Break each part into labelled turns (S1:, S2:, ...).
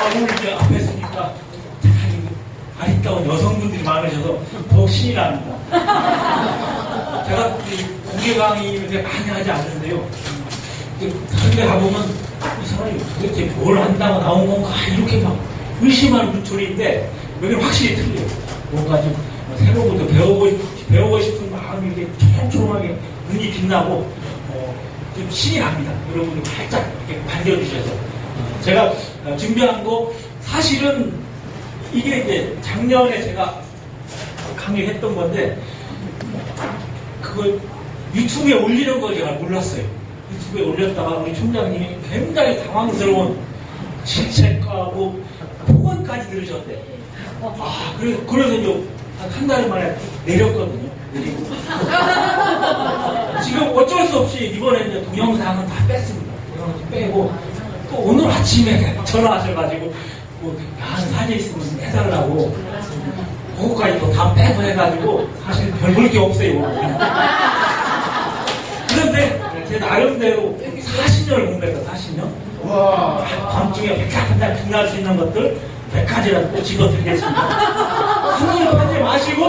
S1: 오늘 이제 앞에 있으니까 아리따운 여성분들이 많으셔서 더욱 신이 납니다. 제가 공개 강의를 많이 하지 않는데요. 그런데 가보면 이 사람이 도대체 뭘 한다고 나온 건가 이렇게 막 의심하는 눈초리인데 여기는 확실히 틀려요. 뭔가 좀 새로운 것도 배우고 싶은 마음이 이렇게 초롱초롱하게 눈이 빛나고 좀 신이 납니다. 여러분이 살짝 이렇게 반겨주셔서 제가 준비한 거 사실은 이게 이제 작년에 제가 강의를 했던 건데 그걸 유튜브에 올리는 걸 제가 몰랐어요. 유튜브에 올렸다가 우리 총장님이 굉장히 당황스러운 질책하고 폭언까지 들으셨대. 그래서 이제 한 달 만에 내렸거든요. 내리고. 지금 어쩔 수 없이 이번에 이제 동영상은 다 뺐습니다. 동영상 빼고 또 오늘 아침에 전화하셔가지고 한 사진 있으면 해달라고 그거까지 또 다 빼고 해가지고 사실 별 볼 게 없어요. 그런데 제 나름대로 40년을 공부했다. 40년. 와. 밤중에 백화점에 빛날 수 있는 것들 100가지라도 또 집어드리겠습니다. 손님 하지 마시고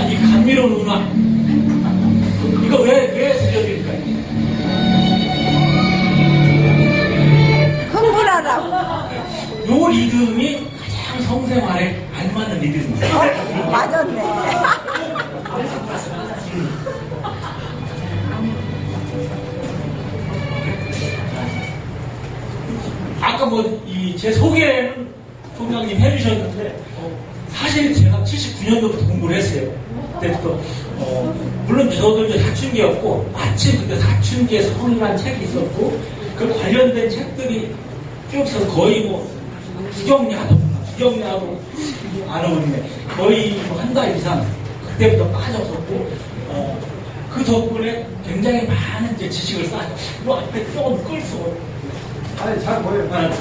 S1: 이 감미로운 음악 이거 왜 들려드릴까요?
S2: 흥분하라고.
S1: 요 리듬이 가장 성생활에 알맞는 리듬입니다.
S2: 맞았네.
S1: 아까 제 소개는 총장님 해주셨는데 사실 제가 79년도부터 공부를 했어요. 그때부터 물론 저도 이제 사춘기였고 마침 그때 사춘기의 성이라는 책이 있었고 그 관련된 책들이 쭉 있어서 거의 구경야도 안 어울리네. 거의 한 달 이상 그때부터 빠졌었고 그 덕분에 굉장히 많은 이제 지식을 쌓아요. 이 앞에 조금 끌 수가
S3: 아니, 잘 보여요.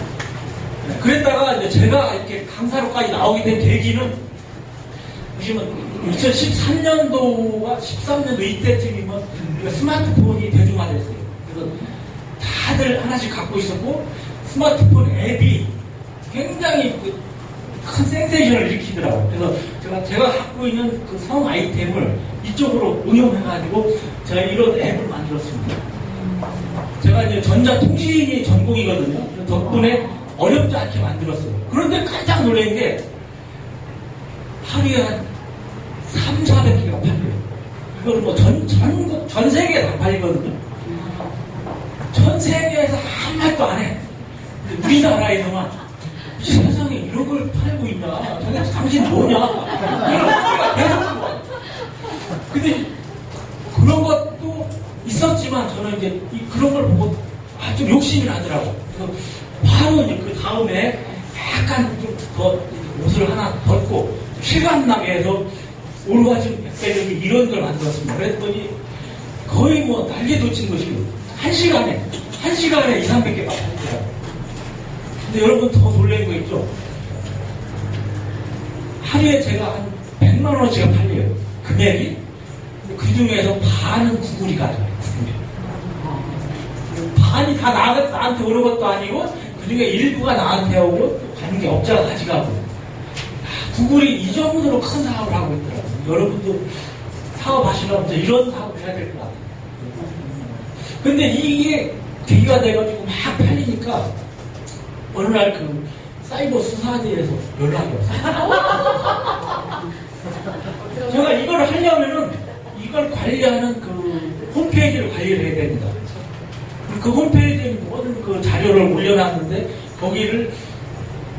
S1: 그랬다가 이제 제가 이렇게 강사로까지 나오게 된 계기는 보시면 2013년도가 13년도 이때쯤이면 스마트폰이 대중화됐어요. 그래서 다들 하나씩 갖고 있었고 스마트폰 앱이 굉장히 큰 센세이션을 일으키더라고요. 그래서 제가 갖고 있는 그 성 아이템을 이쪽으로 응용해가지고 제가 이런 앱을 만들었습니다. 제가 이제 전자통신이 전공이거든요. 덕분에 어렵지 않게 만들었어요. 그런데 깜짝 놀란 게 하루에 한 3,400개가 팔려요. 이걸 전 세계에 다 팔리거든요. 전 세계에서 아무 말도 안 해. 우리나라에서만 세상에 이런 걸 팔고 있나? 도대체 당신 뭐냐? 이런 소리가 계속 들어와요. 근데 그런 것도 있었지만 저는 이제 그런 걸 보고 좀 욕심이 나더라고요. 그래서 바로 이제 그 다음에 약간 좀 더 옷을 하나 벗고 실감나게 해서 올바진 백배력이 이런 걸 만들었습니다. 그랬더니 거의 난리도 친 것이 한 시간에 2, 300개가 팔리더라고요. 근데 여러분 더 놀란 거 있죠? 하루에 제가 한 100만 원어치가 팔려요. 금액이. 그 중에서 반은 구글이 가져가요. 반이 다 나한테 오는 것도 아니고 그 중에 일부가 나한테 오고 관계업자가 가져가고. 구글이 이 정도로 큰 사업을 하고 있더라고요. 여러분도 사업하시려면 이런 사업을 해야 될 것 같아요. 근데 이게 계기가 돼가지고 막 팔리니까 어느 날 그 사이버 수사대에서 연락이 왔어요. 제가 이걸 하려면은 이걸 관리하는 그 홈페이지를 관리를 해야 됩니다. 그 홈페이지에 모든 그 자료를 올려놨는데 거기를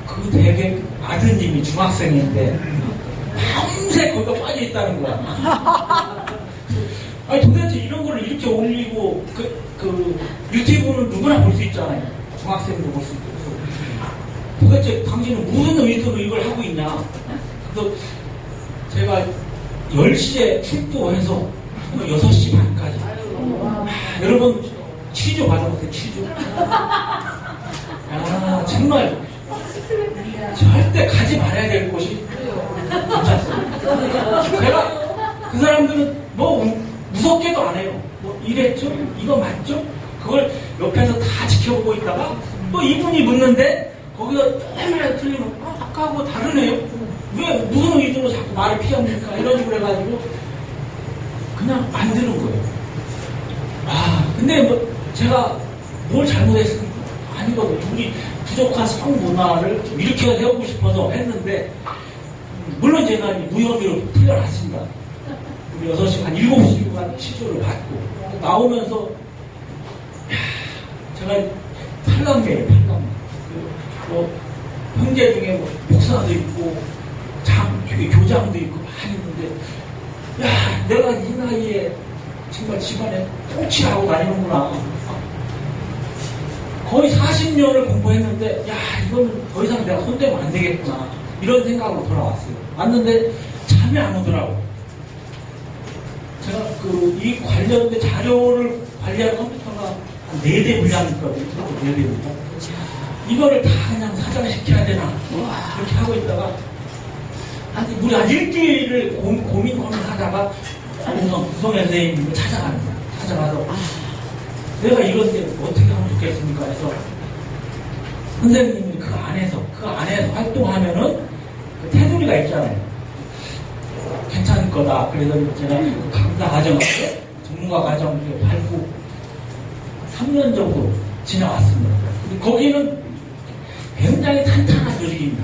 S1: 그 되게 아드님이 중학생인데 밤새 거기가 빠져 있다는 거야. 아니 도대체 이런 거를 이렇게 올리고 그 유튜브는 누구나 볼 수 있잖아요. 중학생도 볼 수 있고. 도대체 당신은 무슨 의도로 이걸 하고 있냐. 그래서 제가 10시에 출두해서 6시 반까지. 여러분 취조 받아보세요. 취조. 정말 절대 가지 말아야 될 곳이 괜찮습니다. 제가 그 사람들은 무섭게도 안 해요. 이랬죠? 이거 맞죠? 그걸 옆에서 다 지켜보고 있다가 또 이분이 묻는데 거기서 얼마나 틀리면 아까하고 다르네요. 왜 무슨 의도로 자꾸 말을 피합니까? 이런 식으로 해가지고 그냥 만드는 거예요. 근데 뭐 제가 뭘 잘못했습니까? 아니거든요. 우리 부족한 성문화를 좀 일으켜 세우고 싶어서 했는데 물론 제가 무혐의로 풀려났습니다. 우리 6시간, 7시간 치료를 받고 나오면서 제가 팔남매예요, 팔남매. 형제 중에 뭐 목사도 있고 교장도 있고 많이 있는데 내가 이 나이에 정말 집안에 통치하고 다니는구나. 거의 40년을 공부했는데 이거는 더 이상 내가 손대면 안 되겠구나 이런 생각으로 돌아왔어요. 왔는데 잠이 안 오더라고. 제가 이 관련된 자료를 관리하는 컴퓨터가 한 4대 분량이 있거든요. 4대 분량. 이거를 다 그냥 사장시켜야 되나 그렇게 하고 있다가 우리 한 일주일을 고민하다가 구성현 선생님을 찾아가는 거야. 찾아가서 내가 이런데 어떻게 하면 좋겠습니까? 해서 선생님이 그 안에서 활동하면은 그 테두리가 있잖아요. 괜찮을 거다. 그래서 제가 그 강사 과정을 전문가 과정 밟고 3년 정도 지나왔습니다. 거기는 굉장히 탄탄한 조직입니다.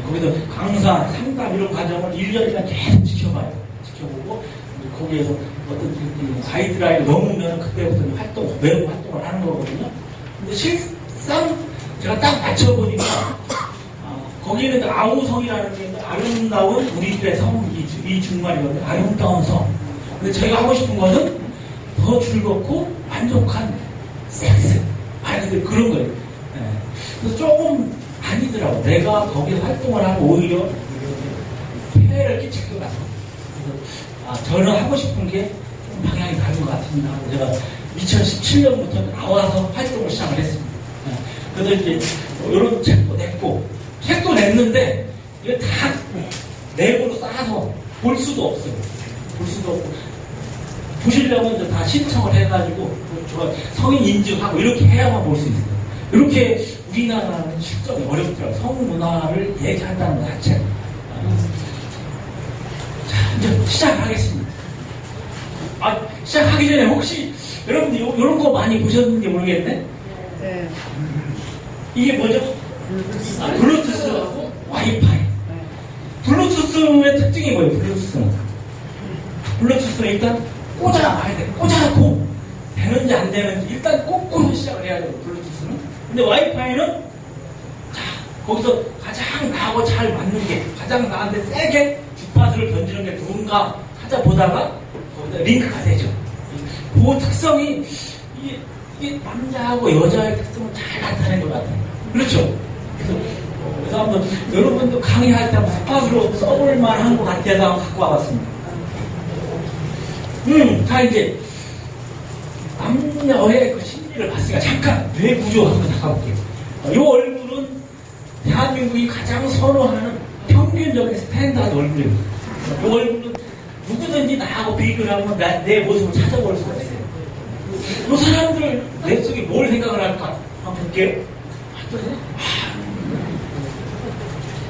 S1: 거기서 강사, 상담 이런 과정을 1년간 계속 지켜보고 거기에서 어떤 가이드라인을 넘으면 그때부터 외부 활동을 하는 거거든요. 근데 실상 제가 딱 맞춰보니까 거기는 아우성이라는 게 아름다운 우리들의 성, 이 중말이거든요. 아름다운 성. 근데 저희가 하고 싶은 것은 더 즐겁고 만족한 섹스. 말 그대로 그런 거예요. 그래서 조금 아니더라고. 내가 거기서 활동을 하면 오히려 폐해를 끼칠 것 같아요. 그래서 저는 하고 싶은 게 좀 방향이 다른 것 같습니다. 제가 2017년부터 나와서 활동을 시작을 했습니다. 그래서 이제 이런 책도 냈고, 책도 냈는데 이게 다 내부로 쌓아서 볼 수도 없어요. 볼 수도 없고 보시려면 이제 다 신청을 해가지고 성인 인증하고 이렇게 해야만 볼 수 있어요. 이렇게 우리나라는 실적이 어렵더라고요. 성문화를 얘기한다는 것 자체. 자, 이제 시작하겠습니다. 시작하기 전에 혹시 여러분들 이런 거 많이 보셨는지 모르겠네?
S2: 네.
S1: 이게 뭐죠? 블루투스하고 와이파이. 블루투스의 특징이 뭐예요? 블루투스는 일단 꽂아놔야 돼. 꽂아놓고 되는지 안 되는지 일단 꽂고 시작을 해야 돼요. 블루투스는. 근데 와이파이는 거기서 가장 나하고 잘 맞는 게 가장 나한테 세게 주파수를 던지는 게 누군가 찾아보다가 거기다 링크가 되죠. 그 특성이 이게 남자하고 여자의 특성을 잘 나타낸 것 같아요. 그렇죠? 그래서 한번 여러분도 강의할 때 주파수로 써볼 만한 것 같아서 갖고 와봤습니다. 자 이제 남녀의 그 심리를 봤으니까 잠깐 뇌 구조 한번 나가볼게요. 이 얼굴은 대한민국이 가장 선호하는 평균적인 스탠다드 얼굴입니다. 이 얼굴은 누구든지 나하고 비교를 하면 내 모습을 찾아볼 수가 있어요. 이 사람들 내 속에 뭘 생각을 할까? 한번 볼게요.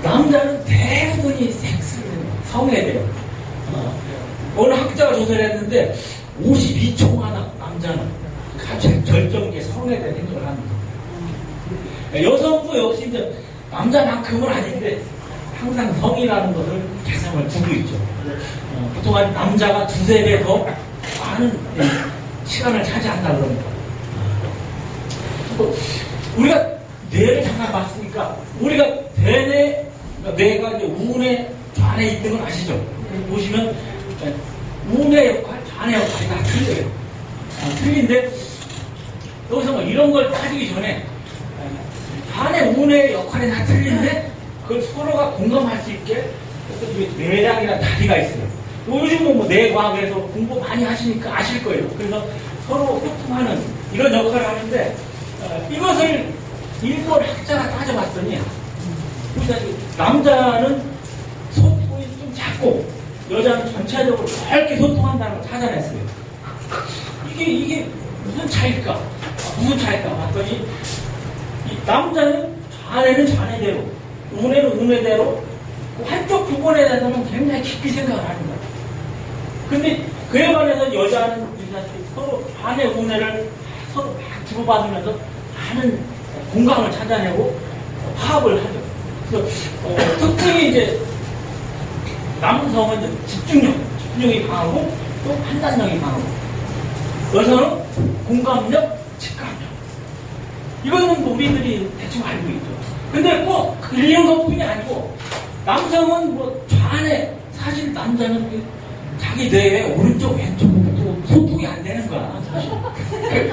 S1: 남자는 대부분이 섹스를 성애돼요. 어느 학자가 조사를 했는데 52초가 남자는 가장 절정기에 성애된 행동을 합니다. 여성도 역시 이제 남자만큼은 아닌데 항상 성이라는 것을 개성을 두고 있죠. 보통 남자가 2~3배 더 많은 시간을 차지한다 그럽니다. 우리가 뇌를 잠깐 봤으니까 우리가 뇌가 이제 우뇌 좌뇌 있는 건 아시죠? 보시면 우뇌 역할, 좌뇌 역할이 다 틀려요. 틀린데 여기서 뭐 이런 걸 따지기 전에 좌뇌 우뇌 역할이 다 틀린데 그걸 서로가 공감할 수 있게 뇌랑이나 다리가 있어요. 요즘은 뭐 뇌과학에서 공부 많이 하시니까 아실 거예요. 그래서 서로 소통하는 이런 역할을 하는데 이것을 일본 학자가 따져봤더니 남자는 소통이 좀 작고 여자는 전체적으로 넓게 소통한다는 걸 찾아냈어요. 이게 무슨 차일까? 무슨 차일까? 봤더니 이 남자는 자네는 자네대로, 은혜는 은혜대로 한쪽 부분에 대해서는 굉장히 깊이 생각을 하는 거야. 근데 그에 반해서 여자는 서로 자네 은혜를 서로 막 주고받으면서 많은 공감을 찾아내고 화합을 하죠. 그래서 특징이 이제 남성은 이제 집중력이 강하고 또 판단력이 강하고, 여성은 공감력, 직감력. 이거는 뭐 우리들이 대충 알고 있죠. 근데 꼭 그런 것뿐이 아니고, 남성은 뭐 좌안에, 사실 남자는 자기 뇌에 오른쪽 왼쪽도 소통이 안 되는 거야, 사실. 네?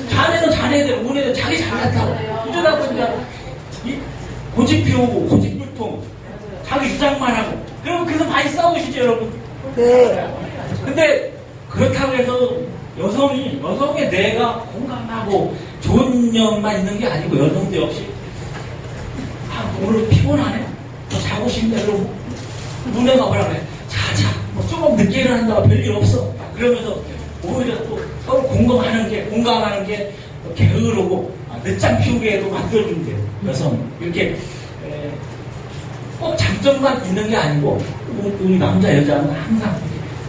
S1: 자네는 자네대로, 은혜도 자기 잘났다고. 이러다 보니까 고집 피우고 고집불통, 자기 주장만 하고. 그럼 그래서 많이 싸우시죠, 여러분?
S2: 네.
S1: 근데 그렇다고 해서 여성의 뇌가 공감하고 좋은 점만 있는 게 아니고, 여성도 역시 오늘 피곤하네? 더 자고 싶네? 그러고 누나가 뭐라 그래? 자자, 뭐 조금 늦게 일어난다고 별일 없어. 그러면서 오히려 또 서로 공감하는 게 게으르고 늦잠 피우게도 만들어준대요. 여성 이렇게 꼭 장점만 있는 게 아니고, 우리 남자 여자는 항상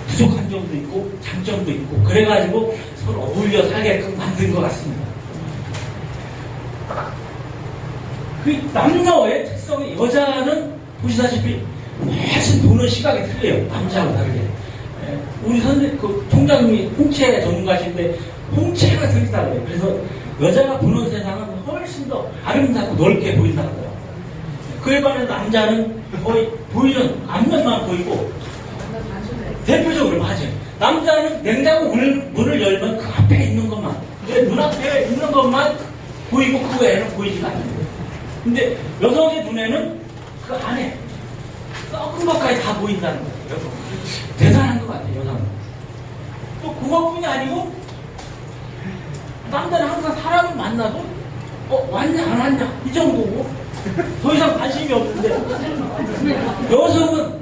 S1: 부족한 점도 있고 장점도 있고, 그래가지고 서로 어울려 살게끔 만든 것 같습니다. 그 남녀의 특성이, 여자는 보시다시피 훨씬 보는 시각이 틀려요. 남자하고 다르게. 우리 총장님이 홍채 전문가신데 홍채가 틀리다고 해요. 그래서 여자가 보는 세상은 훨씬 더 아름답고 넓게 보인다고 하더라고요. 그에 반해 남자는 거의 보이는 앞면만 보이고, 대표적으로 맞아요. 남자는 냉장고 문을 열면 그 앞에 있는 것만, 내 눈앞에 있는 것만 보이고 그 외에는 보이지가 않는데, 근데 여성의 눈에는 그 안에 썩은 것까지 다 보인다는 거예요. 여성. 대단한 것 같아요, 여성은. 또 그것뿐이 아니고, 남자는 항상 사람을 만나도 왔냐 안 왔냐 이 정도고 더 이상 관심이 없는데, 여성은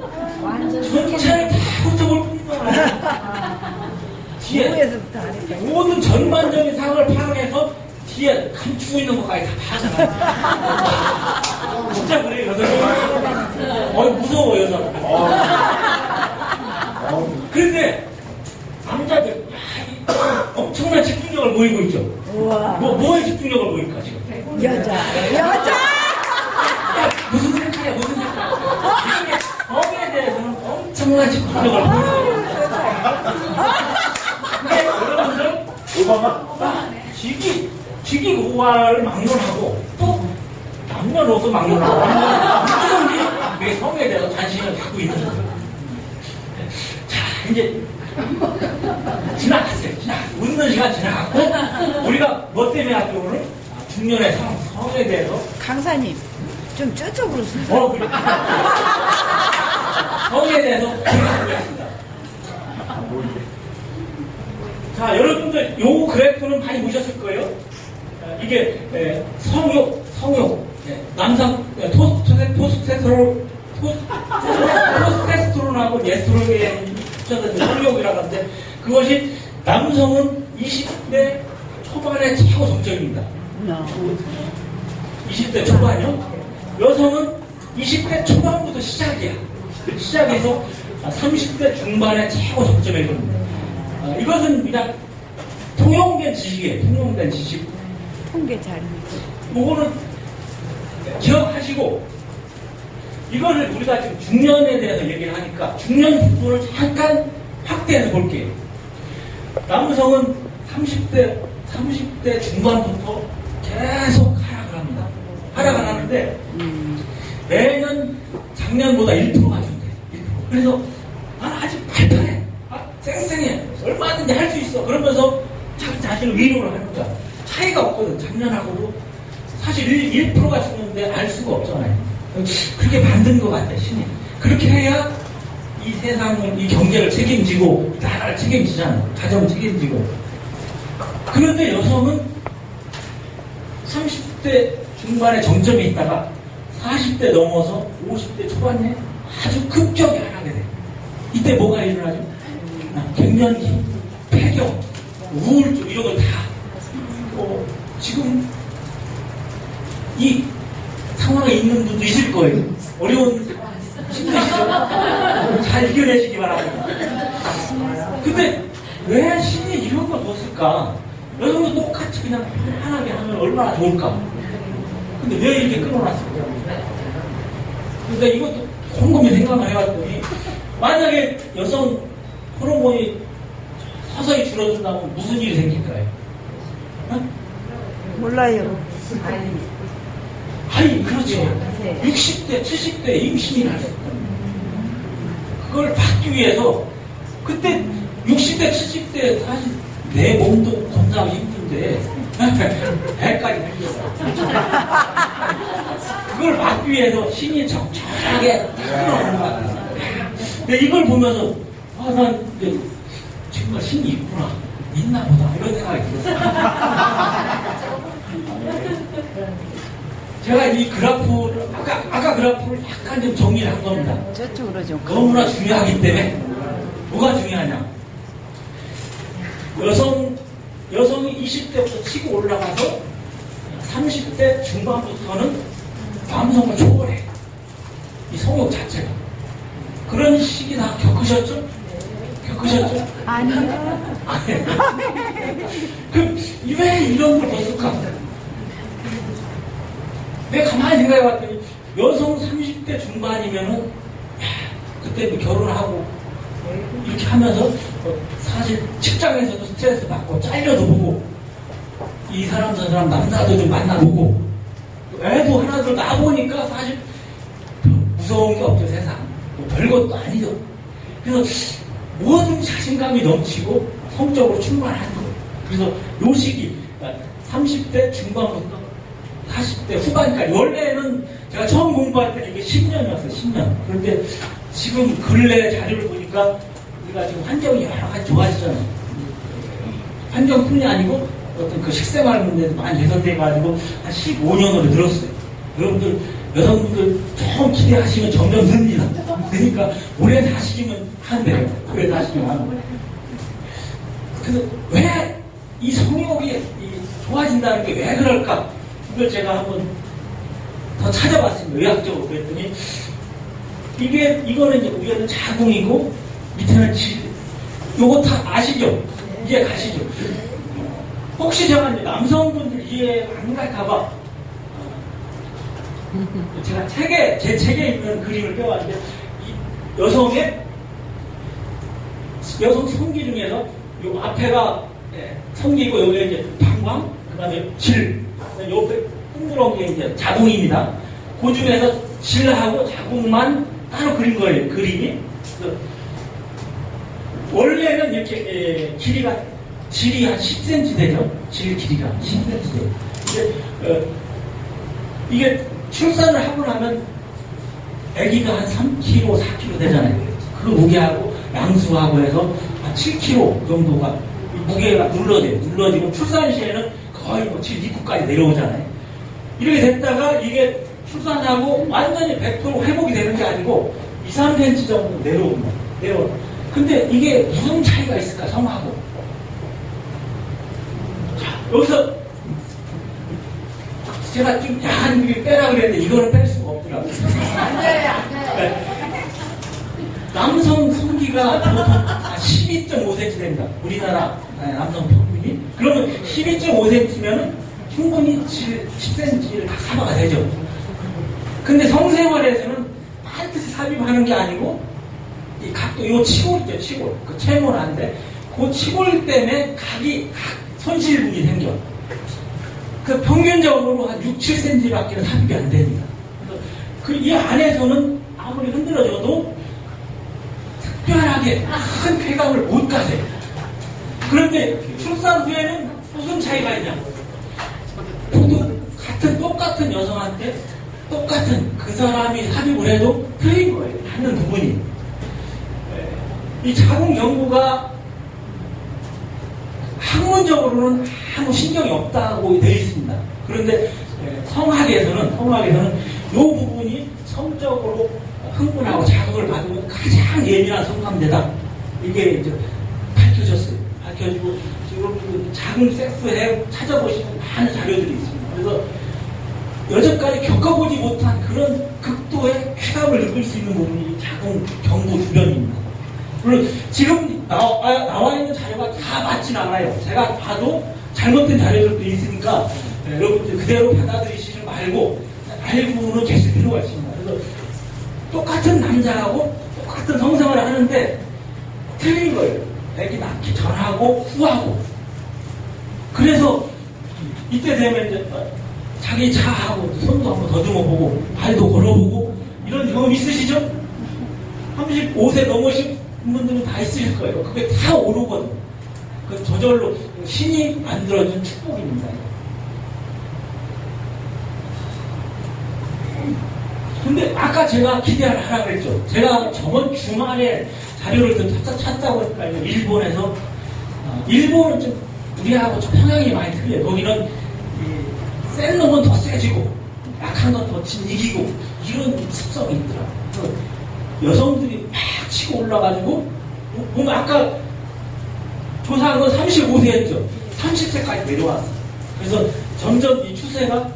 S1: 전체를 다 훑어볼 뿐이야. 뒤에 모든 전반적인 상황을 파악해서 뒤에 감추고 있는 것까지 다 파잖아. 진짜 그래요, 여성은. 무서워, 여성. 그런데 남자들 엄청난 집중력을 보이고 있죠. 뭐에 집중력을 보일까 지금?
S2: 여자.
S1: 무슨 생각이야, 무슨 생각? 이게 거기에 대해서는 엄청난 집중력을 보이고 있어요. 근데 여러분들 직위고화를 막론하고 또 남녀노소 막론하고 우리 성에 대해서 관심을 갖고 있는 거예요. 자, 이제 지나갔어요. 웃는 시간 지나갔고, 우리가 뭐 때문에 왔죠, 오늘? 중년의 성에 대해서.
S2: 강사님, 좀 저쪽으로 서세요.
S1: 그래. 성에 대해서 생각하겠습니다. 자, 여러분들 요 그래프는 많이 보셨을 거예요. 이게 성욕, 남성 토스테스테론하고 에스트로겐이 합쳐서 성욕이라고 하는데, 그것이 남성은 20대 초반의 최고 정점입니다. 20대 초반이요. 여성은 20대 초반부터 시작해서 30대 중반의 최고 정점에 이릅니다. 이것은 그냥 통용된 지식이에요. 통용된 지식.
S2: 통계 자료입니다.
S1: 이거는 기억하시고, 이거를 우리가 지금 중년에 대해서 얘기를 하니까 중년 부분을 잠깐 확대해서 볼게요. 남성은 30대 중반부터 계속 하락을 합니다. 하락을 하는데 매년 작년보다 1%가 준대. 1%. 그래서 난 아직 발판해, 쌩쌩해, 얼마든지 할 수 있어, 그러면서 자기 자신을 위로를 하는 거야. 차이가 없거든. 작년하고도 사실 1%가 죽는데 알 수가 없잖아요. 그렇게 만든 것 같아, 신이. 그렇게 해야 이 세상을, 이 경제를 책임지고 나라를 책임지잖아. 가정을 책임지고. 그런데 여성은 30대 중반에 정점에 있다가 40대 넘어서 50대 초반에 아주 급격히 하락하게 돼. 이때 뭐가 일어나죠? 갱년기, 폐경, 우울증 이런 걸 다 지금 이 상황에 있는 분도 있을 거예요. 어려운 힘드시죠? 잘 이겨내시기 바랍니다. 근데 왜 신이 이런 걸 뒀을까? 여러분도 똑같이 그냥 편안하게 하면 얼마나 좋을까? 근데 왜 이렇게 끊어놨을까? 근데 이것도 곰곰이 생각을 해봤더니 만약에 여성 호르몬이 서서히 줄어든다면 무슨 일이 생길까요? 어?
S2: 몰라요.
S1: 아니 그렇죠. 60대, 70대 임신을 할 수 있다. 그걸 받기 위해서 그때 60대, 70대 사실 내 몸도 건강하기 힘든데 배까지 생겼어. 그걸 막기 위해서 신이 적절하게 딱 끊어놓는 것 같아요. 근데 이걸 보면서 난 정말 신이 있구나, 있나 보다 이런 생각이 들었어요. 제가 이 그래프를 아까 그래프를 약간 좀 정리를 한 겁니다.
S2: 저쪽으로 좀.
S1: 너무나 중요하기 때문에. 뭐가 중요하냐? 여성이 20대부터 치고 올라가서 30대 중반부터는 남성을 초월해. 이 성욕 자체가. 그런 시기 다 겪으셨죠? 겪으셨죠?
S2: 아니요.
S1: 그럼 왜 이런 걸 뒀을까? 내가 가만히 생각해 봤더니 여성 30대 중반이면은 그때 뭐 결혼하고 이렇게 하면서 사실 직장에서도 스트레스 받고 잘려도 보고 이 사람 저 사람 남자도 좀 만나보고 애도 하나둘 낳아보니까 사실 무서운 게 없죠. 세상 뭐 별것도 아니죠. 그래서 모든 자신감이 넘치고 성적으로 충만한 거예요. 그래서 요 시기 30대 중반부터 40대 후반까지, 원래는 제가 처음 공부할 때 이게 10년이었어요. 10년. 그런데 지금 근래 자료를 보니까 우리가 지금 환경이 여러 가지 좋아지잖아요. 환경뿐이 아니고 어떤 그 식생활 문제도 많이 개선돼가지고 한 15년으로 늘었어요. 여러분들, 여성분들 좀 기대하시면 점점 늡니다. 그러니까 오래 사시면 한대요. 오래 사시면 하는 거예요. 그래서 왜 이 성욕이 좋아진다는 게 왜 그럴까? 이걸 제가 한번 더 찾아봤습니다. 의학적으로. 그랬더니 이거는 이제 위에는 자궁이고 밑에는 질. 요거 다 아시죠? 이해 가시죠? 혹시 제가 이제 남성분들 이해 안 갈까봐 제가 제 책에 있는 그림을 빼왔는데 여성 성기 중에서 요 앞에가 성기고 여기에 이제 방광, 그 다음에 질, 옆에 동그란 게 이제 자궁입니다. 그 중에서 질하고 자궁만 따로 그린 거예요, 그림이. 원래는 이렇게 질이 한 10cm 되죠. 질 길이가 10cm 돼요. 이게 출산을 하고 나면 아기가 한 3kg, 4kg 되잖아요. 그 무게하고 양수하고 해서 한 7kg 정도가 무게가 눌러지고 출산 시에는 거의 뭐 7,2,9까지 내려오잖아요. 이렇게 됐다가 이게 출산하고 완전히 100% 회복이 되는 게 아니고 2, 3cm 정도 내려옵니다. 근데 이게 무슨 차이가 있을까, 성하고? 자, 여기서 제가 좀 야한 그림 빼라 그랬는데 이거는 뺄 수가 없더라고요.
S2: 안 돼요, 안 돼요.
S1: 네. 남성 성기가 보통 12.5cm 됩니다. 우리나라 남성 평균이. 그러면 12.5cm면 충분히 10cm를 다 커버가 되죠. 근데 성생활에서는 반드시 삽입하는 게 아니고 이 각도, 요 치골 있죠, 치골. 그 채모란데 그 치골 때문에 각 손실분이 생겨. 그 평균적으로 한 6, 7cm밖에 삽입이 안 됩니다. 그 이 안에서는 아무리 흔들어줘도 특별하게 큰 쾌감을 못 가져요. 그런데 출산 후에는 무슨 차이가 있냐? 똑같은 여성한테 똑같은 그 사람이 삽입을 해도 틀린 거예요. 하는 부분이. 이 자궁 연구가 학문적으로는 아무 신경이 없다고 되어 있습니다. 그런데 성학에서는 이 부분이 성적으로 흥분하고 자극을 받으면 가장 예민한 성감대다. 이게 이제 밝혀졌어요. 밝혀지고 지금 여러분 작은 섹스해 찾아보시면 많은 자료들이 있습니다. 그래서 여태까지 겪어보지 못한 그런 극도의 쾌감을 느낄 수 있는 부분이 작은 경부 주변입니다. 물론 지금 나와 있는 자료가 다 맞진 않아요. 제가 봐도 잘못된 자료들도 있으니까 여러분들 그대로 받아들이시지 말고 알고는 계실 필요가 있습니다. 그래서 똑같은 남자하고 똑같은 성생활을 하는데 틀린 거예요. 애기 낳기 전하고 후하고. 그래서 이때 되면 이제 자기 차하고 손도 한번 더듬어 보고 발도 걸어보고 이런 경험 있으시죠? 35세 넘으신 분들은 다 있으실 거예요. 그게 다 오르거든요. 그 저절로 신이 만들어준 축복입니다. 근데 아까 제가 기대를 하라고 그랬죠. 제가 저번 주말에 자료를 좀 찾다 보니까 일본에서 일본은 좀 우리하고 좀 평양이 많이 틀려요. 거기는 센 놈은 더 세지고 약한 건 더 이기고 이런 습성이 있더라고요. 여성들이 막 치고 올라가지고 보면 아까 조사한 건 35세였죠. 30세까지 내려왔어요. 그래서 점점 이 추세가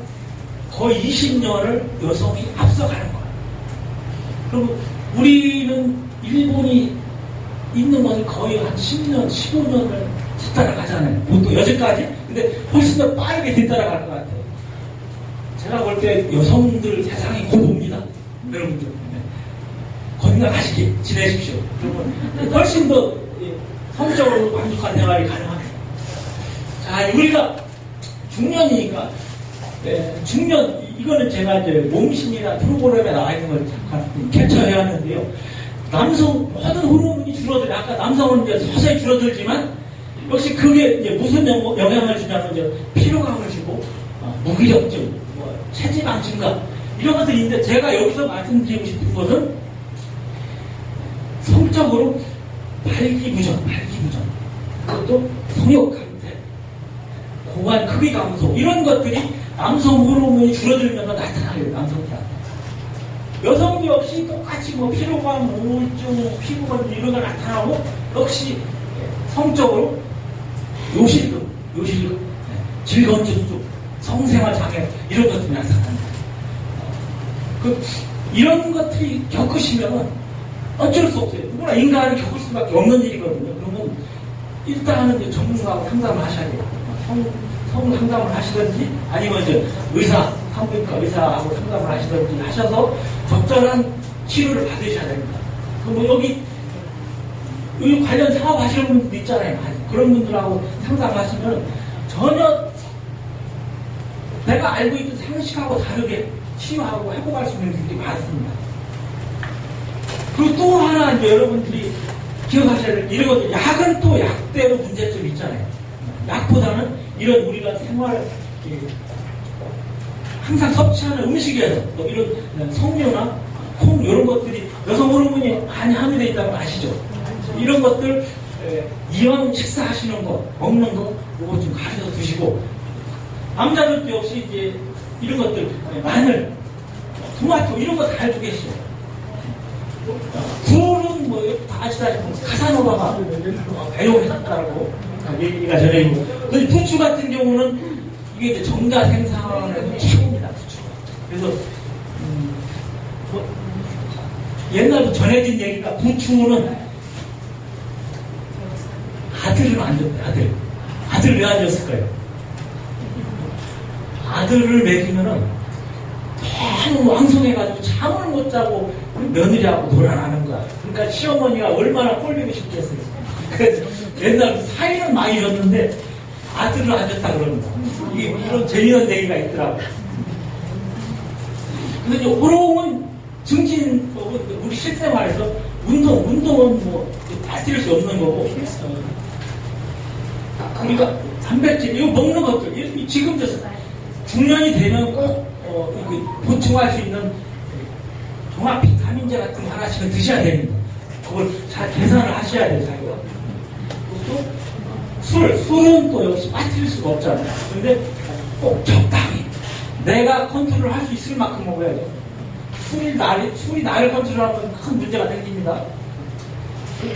S1: 거의 20년을 여성이 앞서가는 거예요. 그리고 우리는 일본이 있는 것이 거의 한 10년, 15년을 뒤따라가잖아요. 보통 여지까지. 근데 훨씬 더 빠르게 뒤따라갈 것 같아요. 제가 볼 때 여성들 세상이 곧 옵니다. 여러분들. 건강하시게 지내십시오. 그러면 훨씬 더 성적으로 만족한 생활이 가능합니다. 자, 우리가 중년이니까, 중년, 이거는 제가 이제 몸심이나 프로그램에 나와 있는 걸 잠깐 캡처해야 하는데요. 남성, 모든 호르몬이 줄어들어요. 아까 남성은 이제 서서히 줄어들지만, 역시 그게 이제 무슨 영향을 주냐면, 이제 피로감을 주고, 무기력증, 체지방 증가, 이런 것들이 있는데, 제가 여기서 말씀드리고 싶은 것은, 성적으로 발기부전. 그것도 성욕 감퇴, 고관 크기 감소, 이런 것들이 남성 호르몬이 줄어들면서 나타나요, 남성들한테. 여성도 역시 똑같이 뭐 피로감, 우울증, 피부건 이런 거 나타나고, 역시 성적으로 요실금, 즐거운 집중, 성생활 장애, 이런 것들이 나타납니다. 이런 것들이 겪으시면 어쩔 수 없어요. 누구나 인간은 겪을 수밖에 없는 일이거든요. 그러면 일단은 이제 전문가하고 상담을 하셔야 돼요. 성 상담을 하시든지 아니면 이제 산부인과 의사하고 상담을 하시든지 하셔서 적절한 치료를 받으셔야 됩니다. 그럼 여기 관련 사업 하시는 분들도 있잖아요. 그런 분들하고 상담하시면 전혀 내가 알고 있는 상식하고 다르게 치유하고 회복할 수 있는 분들이 많습니다. 그리고 또 하나 이제 여러분들이 기억하셔야 될 이러거든요. 약은 또 약대로 문제점이 있잖아요. 약보다는 이런 우리가 생활 항상 섭취하는 음식에서 또 이런 석류나 콩 이런 것들이 여성 호르몬이 많이 함유되어 있다는 거 아시죠? 이런 것들 이왕 식사하시는 거 먹는 거 이거 좀 가려서 드시고 남자들도 역시 이제 이런 것들 마늘, 토마토 이런 거 다 알고 계시죠? 굴은 뭐 다 아시다시피 카사노바가 배용해놨다고 얘기가 전해 있고, 근데 부추 같은 경우는 이게 이제 정자 생산에서 최고입니다. 부추가. 그래서 옛날부터 전해진 얘기가 부추는 아들을 안 줬대. 아들 왜 안 줬을까요? 아들을 먹이면은 너무 왕성해가지고 잠을 못 자고 며느리하고 놀아나는 거야. 그러니까 시어머니가 얼마나 꼴보기 싶겠어요. 그래서 옛날 사이는 많이 줬는데 아들을 안 줬다 그럽니다. 이런 재미있는 얘기가 있더라고요. 근데 이제 호르몬 증진, 우리 실생활에서 운동은 뭐 빠뜨릴 수 없는 거고, 우리가 단백질, 이거 먹는 것들, 지금 중년이 되면 꼭 보충할 수 있는 종합 비타민제 같은 거 하나씩은 드셔야 됩니다. 그걸 잘 계산을 하셔야 돼요, 자기가. 또 술은 또 역시 빠뜨릴 수가 없잖아요. 근데 꼭 적당히 내가 컨트롤 할 수 있을 만큼 먹어야죠. 술이 나를 컨트롤하면 큰 문제가 생깁니다.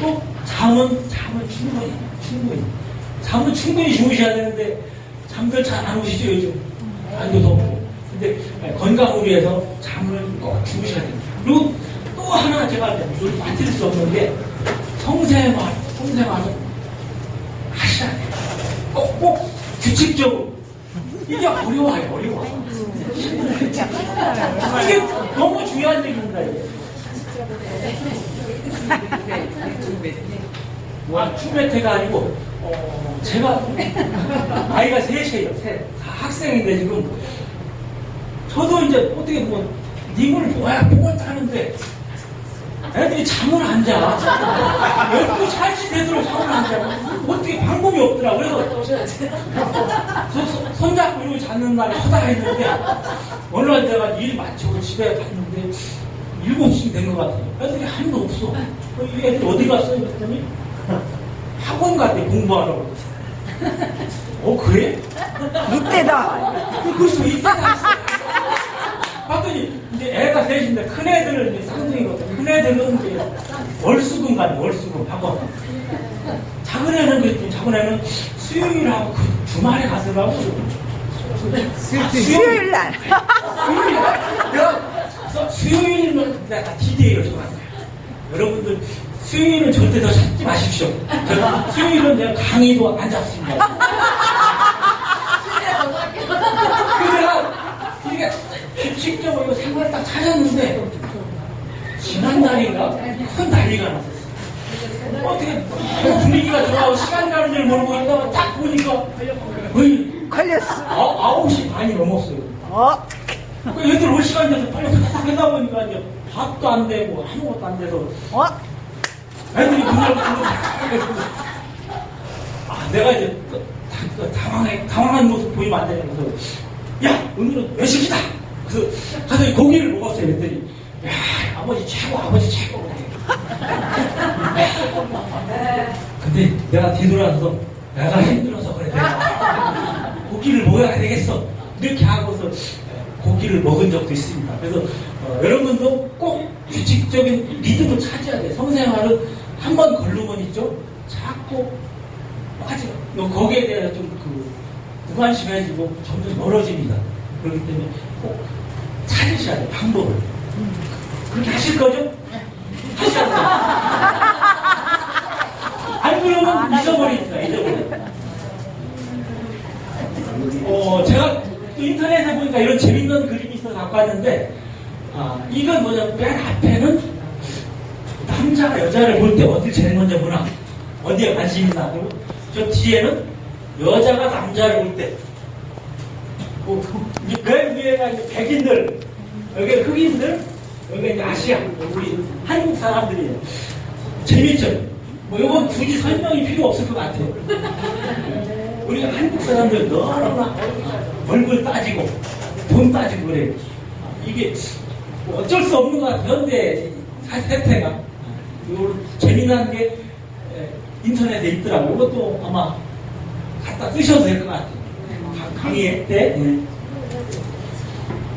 S1: 또 잠은 충분히 잠은 충분히 주무셔야 되는데 잠들 잘 안 오시죠 요즘? 안도 덥고. 근데 건강을 위해서 잠을 꼭 주무셔야 됩니다. 그리고 또 하나 제가 빠뜨릴 수 없는 게 성생활은 하셔야 돼요. 꼭 규칙적으로. 이게 어려워요. 이게 너무 중요한 얘기입니다. 이게. 추배태가 아니고 제가 아이가 셋이에요. 셋. 다 학생인데 지금 저도 이제 어떻게 보면 님을 보고 하는데 애들이 잠을 안 자. 12시 되도록 잠을 안 자. 어떻게 방법이 없더라. 그래서 손잡고 이러고 자는 날에 하다 했는데 어느 날 내가 일 마치고 집에 갔는데 7시 된 것 같아요. 애들이 하나도 없어. 이 애들이 어디 갔어요? 그랬더니 학원 갔대, 공부하라고. 그래?
S2: 이때다.
S1: 그래서 이때다 했어. 봤더니 이제 애가 셋인데 큰 애들은 이제 쌍둥이거든. 큰 애들은 이제 월수금 가요, 월수금 학원. 작은 애는 그랬더니 작은 애는 수요일하고 주말에 가더라고.
S2: 수요일 날.
S1: 수요일은 내가 디데이를 정합니다. 여러분들 수요일은 절대 더 찾지 마십시오. 수요일은 내가 강의도 안 잡습니다. 그래서 이게 규칙적으로 생활을 딱 찾았는데 지난날인가 큰 난리가 났어요. 어떻게 분위기가 좋아하고 시간 가는 줄 모르고 있다가 딱 보니까
S2: 걸렸어.
S1: 9시 반이 넘었어요. 애들 올 시간 돼서 빨리 탁탁 하다 보니까 이제 밥도 안 되고 아무것도 안 돼서 애들이 문을 내가 이제 당황한 모습 보이면 안 되면서 야 오늘은 외식이다. 그래서 가서 고기를 먹었어요. 애들이 야 아버지 최고. 근데 내가 뒤돌아서 내가 힘들어서 그래. 내가 고기를 먹어야 되겠어. 이렇게 하고서 고기를 먹은 적도 있습니다. 그래서 여러분도 꼭 규칙적인 리듬을 찾아야 돼요. 성생활은 한 번 걸르면 있죠. 자꾸 하지 거기에 대해서 좀 무관심해지고 점점 멀어집니다. 그렇기 때문에 꼭 찾으셔야 돼요. 방법을. 그렇게 하실 거죠? 하셔야 돼요. 안 그러면 잊어버립니다. 제가 또 인터넷에 보니까 이런 재밌는 그림이 있어서 갖고 왔는데 이건 뭐냐면 맨 앞에는 남자가 여자를 볼 때 어딜 제일 먼저 보나 어디에 관심이 있나. 그리고 저 뒤에는 여자가 남자를 볼 때 맨 위에가 이제 백인들, 여기 흑인들, 여기 이제 아시아, 우리 한국 사람들이에요. 재밌죠? 이건 굳이 설명이 필요 없을 것 같아요. 우리 한국 사람들 너무나 얼굴 따지고 돈 따지고 그래요. 이게 어쩔 수 없는 것 같아요. 현대 세태가. 재미난 게 인터넷에 있더라고요. 이것도 아마 갖다 쓰셔도 될 것 같아요. 강의 때.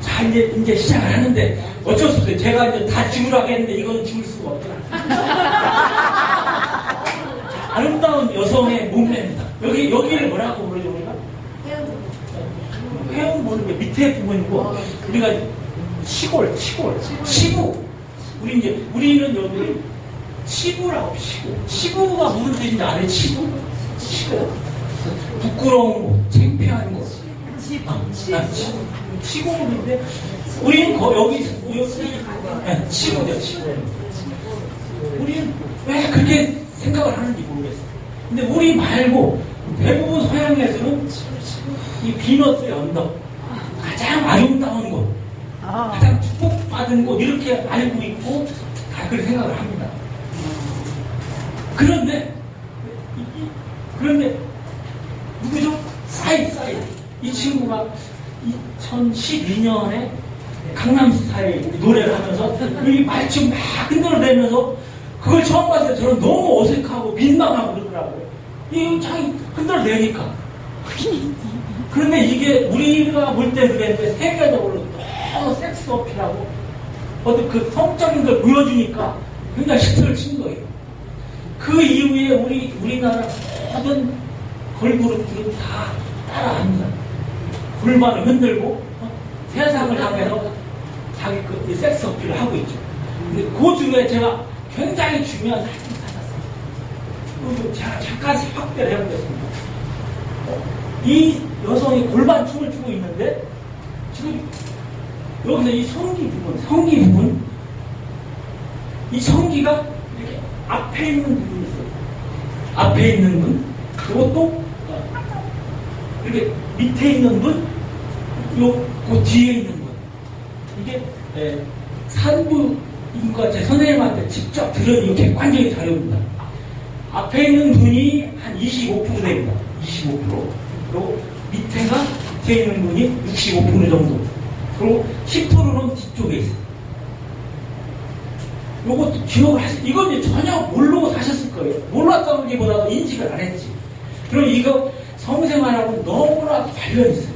S1: 자, 이제 시작을 하는데 어쩔 수 없어요. 제가 이제 다 지우라고 했는데 이거는 지울 수가 없더라. 아름다운 여성의 몸매입니다. 여기를 뭐라고 부르죠, 우리가? 회원 보는 게 밑에 부분이고, 우리가 시골. 우리는 여기 치부라고, 치부가 무슨 뜻인지 알아요? 치부. 부끄러운 거, 창피한 거. 치부인데, 우리는 여기 치부죠, 치부. 우리는 왜 그렇게 생각을 하는지 모르겠어요. 근데 우리 말고 대부분 서양에서는 이 비너스의 언덕, 가장 아름다운 곳, 가장 축복받은 곳 이렇게 알고 있고 다 그렇게 생각을 합니다. 그런데 누구죠? 싸이. 이 친구가 2012년에 강남스타일 노래를 하면서 이 말춤 막 흔들어대면서 그걸 처음 봤을 때 저는 너무 어색하고 민망하고 그러더라고요. 이 창이 흔들어대니까. 그런데 이게 우리가 볼 때 그랬는데 세계적으로 너무 섹스 어필하고 어떤 그 성적인 걸 보여주니까 굉장히 히트를 친 거예요. 그 이후에 우리나라 모든 걸그룹들은 다 따라합니다. 골반을 흔들고 세상을 향해서 자기 그 섹스 어필을 하고 있죠. 근데 그 중에 제가 굉장히 중요한 사진을 찾았어요. 그리고 제가 잠깐 확대를 해보겠습니다. 이 여성이 골반 춤을 추고 있는데 지금 여기서 이 성기 부분, 이 성기가 이렇게 앞에 있는 부분이 있어요. 앞에 있는 분, 그것도 이렇게 밑에 있는 분, 그 뒤에 있는 분. 이게 산부인과 제 선생님한테 직접 들은 이 객관적인 자료입니다. 앞에 있는 분이 한 25% 됩니다. 25%. 그리고 밑에 있는 분이 65% 정도. 그리고 10%는 뒤쪽에 있어요. 요것도 기억을 하세요. 이건 이제 전혀 모르고 사셨을 거예요. 몰랐다기보다도 인식을 안 했지. 그럼 이거 성생활하고 너무나 관련이 있어요.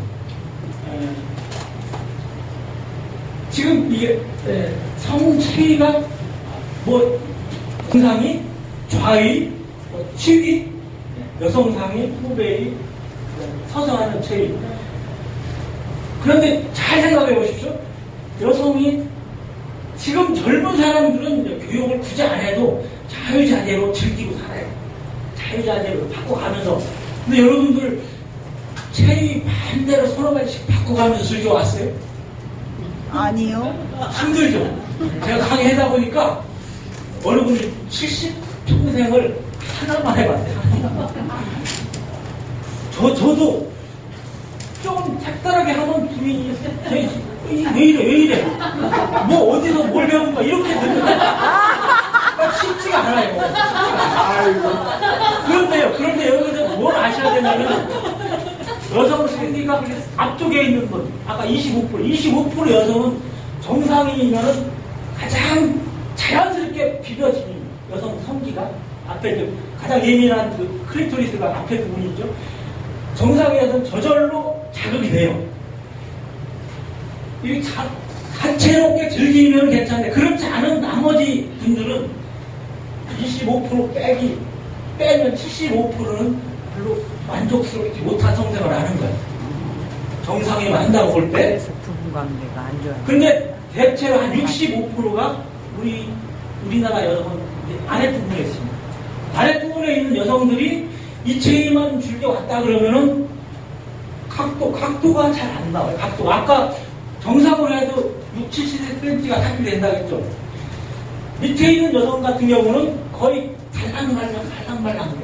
S1: 지금 이게 성체위가 뭐 동상이 좌위, 치위, 여성상위, 후배위, 서서 하는 체위. 그런데 잘 생각해 보십시오. 여성이 지금 젊은 사람들은 교육을 굳이 안 해도 자유자재로 즐기고 살아요. 자유자재로 바꿔가면서. 근데 여러분들 체위 반대로 서너 가지씩 바꿔가면서 즐겨왔어요?
S2: 아니요.
S1: 힘들죠. 제가 강의하다 보니까 어느 분이 70평생을 하나만 해봤어요. 저도 좀 색다르게 하면 분이 왜 이래 뭐 어디서 뭘 배운가 이렇게 듣는데 쉽지가 않아요. 그런데 여기서 뭘 아셔야 되냐면 여성 생리가 앞쪽에 있는 분, 아까 25% 여성은 정상이면은 가장 자연스럽게 비벼지는 여성 성기가 앞에 가장 예민한 그 클리토리스가 앞에 부분이 있죠. 정상에서는 저절로 자극이 돼요. 이 다채롭게 즐기면 괜찮은데 그렇지 않은 나머지 분들은 25% 빼면 75%는 별로 만족스럽지 못한 성생활을 하는 거예요. 정상이 만다고 볼 때.
S2: 그래서 부부관계가 안 좋아요.
S1: 근데 대체로 한 65%가 우리나라 여성은 아랫부분에 있습니다. 아랫부분에 있는 여성들이 이 체위만 즐겨왔다 그러면은 각도가 잘 안 나와요. 각도. 아까 정상으로 해도 60-70cm가 탑이된다 했죠. 밑에 있는 여성 같은 경우는 거의 달랑말랑.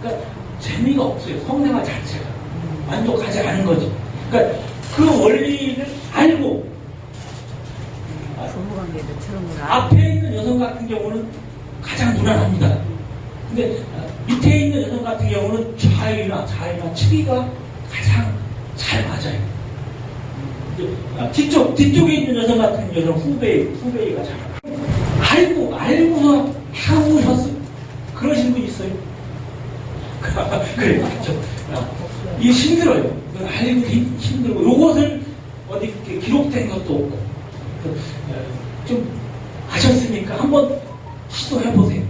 S1: 그러니까 재미가 없어요. 성생활 자체가. 만족하지 않은 거죠. 그러니까 그 원리를 알고
S2: 부부관계도 저런 걸
S1: 앞에 있는 여성 같은 경우는 가장 무난합니다. 근데 밑에 있는 여성 같은 경우는 좌위나 치기가 가장 잘 맞아요. 뒤쪽에 있는 여성 같은 경우는 후배가 잘 알고서 해오셨어요. 그러신 분 있어요? 그래, 이게 힘들어요. 알고 힘들고 요것을 어디 이렇게 기록된 것도 없고 좀 아셨으니까 한번 시도해보세요.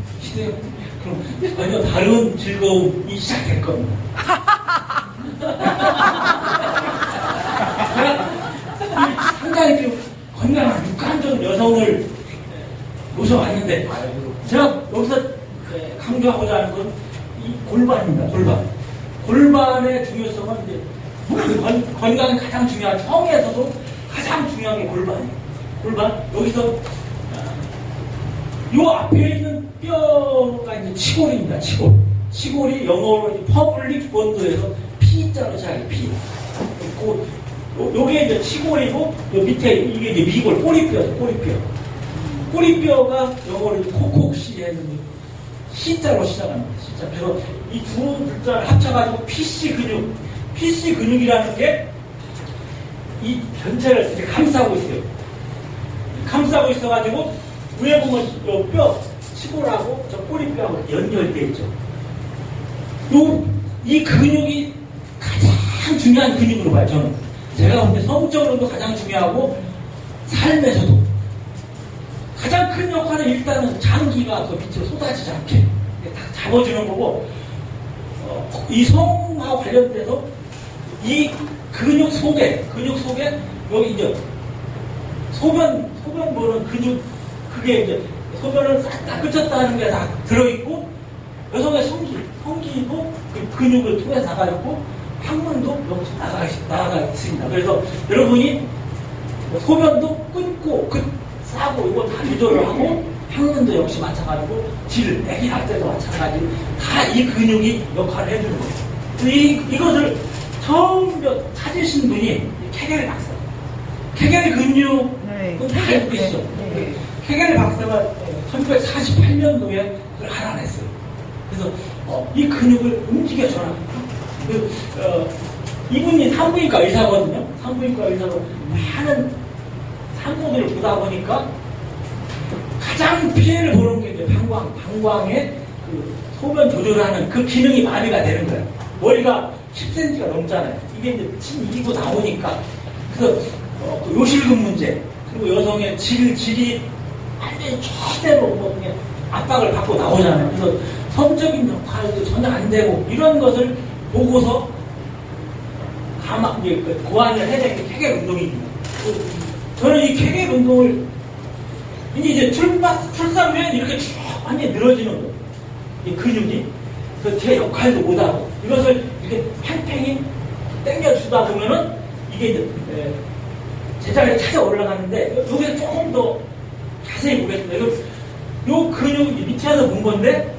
S1: 그럼 전혀 다른 즐거움이 시작될 겁니다. 상당히 좀 건강한 육관적 여성을 모셔왔는데 제가 여기서 강조하고자 하는 건 이 골반입니다. 골반의 중요성은 이제 건강이 가장 중요한 성에서도 가장 중요한 게 골반이에요. 골반 여기서 요 앞에 있는 뼈가 이제 치골입니다. 치골이 영어로 퍼블릭 본드에서 P자로 시작해요. P. 요게 이제 치골이고 요 밑에 이게 이제 미골 꼬리뼈죠. 꼬리뼈가 영어로 코콕시 했는데 C자로 시작합니다. C자. 그래서 이 두 글자를 합쳐가지고 PC 근육이라는 게 이 전체를 이렇게 감싸고 있어요. 감싸고 있어가지고 위에 보면 요 뼈, 치골하고 저 꼬리뼈하고 연결되어 있죠. 이 근육이 가장 중요한 근육으로 봐요, 저는. 제가 볼 때 성적으로도 가장 중요하고 삶에서도 가장 큰 역할은 일단은 장기가 그 밑으로 쏟아지지 않게 딱 잡아주는 거고 이 성하고 관련돼서 이 근육 속에 여기 이제 소변 보는 근육, 그게 이제 소변을 싹 다 끄쳤다는 게 다 들어있고, 여성의 성기도 그 근육을 통해서 나가있고, 항문도 여기서 나가 있습니다. 그래서 여러분이 소변도 끊고, 싸고, 이거 다 조절을 하고, 항문도 역시 마찬가지고, 애기 낳을 때도 마찬가지고, 다 이 근육이 역할을 해주는 거예요. 이것을 처음 찾으신 분이 케겔 박사. 케겔 근육은 다 알고 계시죠?
S2: 네.
S1: 케겔 박사가 1948년도에 그걸 알아냈어요. 그래서 이 근육을 움직여줘라. 이분이 산부인과 의사거든요. 산부인과 의사로 많은 산모들을 보다 보니까 가장 피해를 보는 게 이제 방광의 그 소변 조절하는 그 기능이 마비가 되는 거예요. 머리가 10cm가 넘잖아요. 이게 이제 침 이기고 나오니까. 그래서 그 요실금 문제, 그리고 여성의 질이 완전히 최대로 뭐 그냥 압박을 받고 나오잖아요. 그래서 성적인 역할도 전혀 안 되고, 이런 것을 보고서 고안을 해야 되는 게 케겔 운동입니다. 저는 이 케겔 운동을 이제 출산 후에 이렇게 쭉 완전히 늘어지는 거예요. 이 근육이. 그래서 제 역할도 못하고, 이것을 이렇게 팽팽히 당겨주다 보면은 이게 이제 제자리에 찾아 올라가는데, 여기서 조금 더 자세히 보겠습니다. 요 근육 밑에서 본 건데,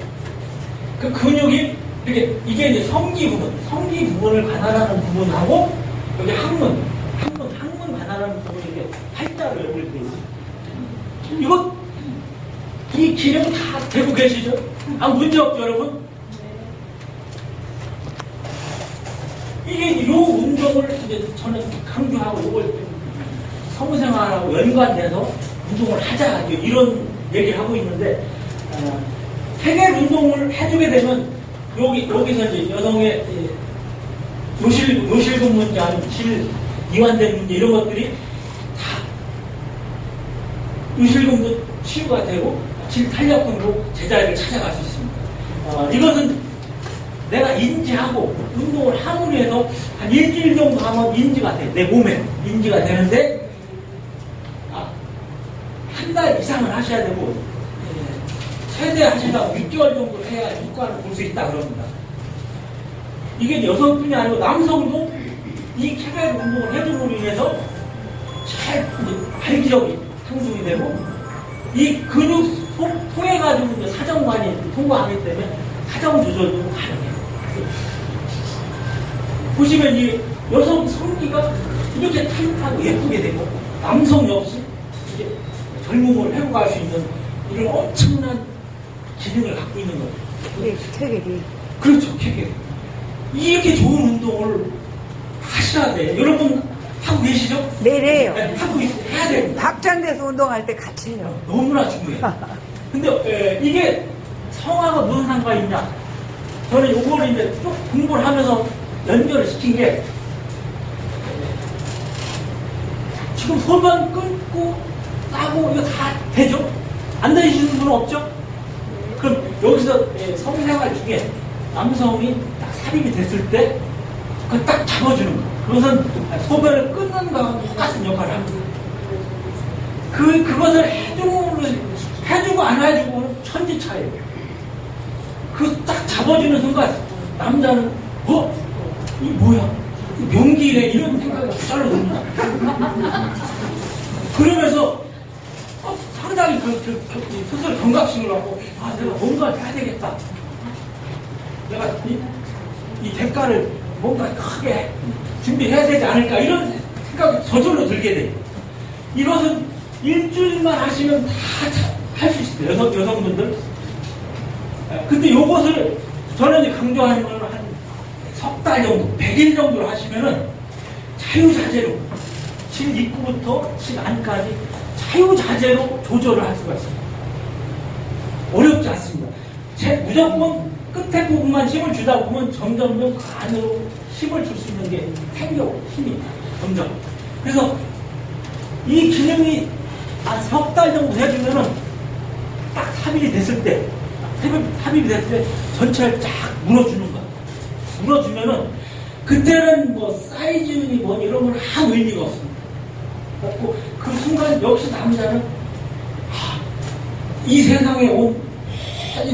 S1: 그 근육이 이게 이제 성기 부분을 관할하는 부분하고, 여기 항문 관할하는 부분이 이렇게 팔자로 이렇게 돼 있어요. 이 기능 다 되고 계시죠? 문제 없죠, 여러분? 이게 요 운동을 이제 저는 강조하고, 이걸 성생활하고 연관돼서 운동을 하자, 이런 얘기를 하고 있는데, 케겔 운동을 해주게 되면 여기서 이제 여성의 요실금 문제, 아니면 질 이완된 문제, 이런 것들이 다 요실금도 치유가 되고 질 탄력근으로 제자리를 찾아갈 수 있습니다. 이것은 내가 인지하고 운동을 함으로 해서 한 일주일 정도 하면 인지가 돼. 내 몸에 인지가 되는데, 한 달 이상을 하셔야 되고, 최대 하시다 6개월 정도 해야 효과를 볼 수 있다 그럽니다. 이게 여성뿐이 아니고 남성도 이 케겔 운동을 해줌으로 인해서 잘 발기력이 상승이 되고, 이 근육 통해 가지고 이제 사정관이 통과하기 때문에 사정 조절도 가능해요. 보시면 이 여성 성기가 이렇게 타이트하고 예쁘게 되고, 남성 역시 이게 젊음을 회복할 수 있는 이런 엄청난 기능을 갖고 있는 거예요.
S2: 네, 케겔이.
S1: 그렇죠, 케겔. 이렇게 좋은 운동을 하셔야 돼요. 여러분 하고 계시죠?
S2: 매일해요.
S1: 네, 하고 해야 됩니다.
S2: 확장돼서 운동할 때 같이 해요.
S1: 너무나 중요해요. 근데 이게 성하고 무슨 상관이 있냐? 저는 요거를 이제 쭉 공부를 하면서 연결을 시킨 게, 지금 소변 끊고 싸고 이거 다 되죠? 안 되시는 분은 없죠? 그럼 여기서 성생활 중에 남성이 딱 삽입이 됐을 때 그걸 딱 잡아주는 거, 그것은 소변을 끊는 거하고 똑같은 역할을 합니다. 그것을 해주고 안 해주고는 천지 차이예요. 그 딱 잡아주는 순간 남자는 이 뭐야, 명기래, 이런 생각이 부살로 듭니다. 그러면서 상당히 스스로 경각심을 하고, 내가 뭔가를 해야 되겠다. 내가 이 대가를 뭔가 크게 준비해야 되지 않을까, 이런 생각이 저절로 들게 돼요. 이것은 일주일만 하시면 다 할 수 있어요. 여성분들. 근데 요것을 저는 강조하는 건 한 석 달 정도, 100일 정도로 하시면은 자유자재로 질 입구부터 질 안까지 자유자재로 조절을 할 수가 있습니다. 어렵지 않습니다. 무조건 끝에 부분만 힘을 주다 보면 점점점 그 안으로 힘을 줄 수 있는 게 생겨, 힘이 점점. 그래서 이 기능이 한 석 달 정도 해주면은 딱 삽입이 됐을 때 전체를 쫙 물어주는 거야. 물어주면은 그때는 뭐 사이즈니 뭐니 이런 건 아무 의미가 없습니다. 없고 그 순간 역시 남자는 이 세상에 온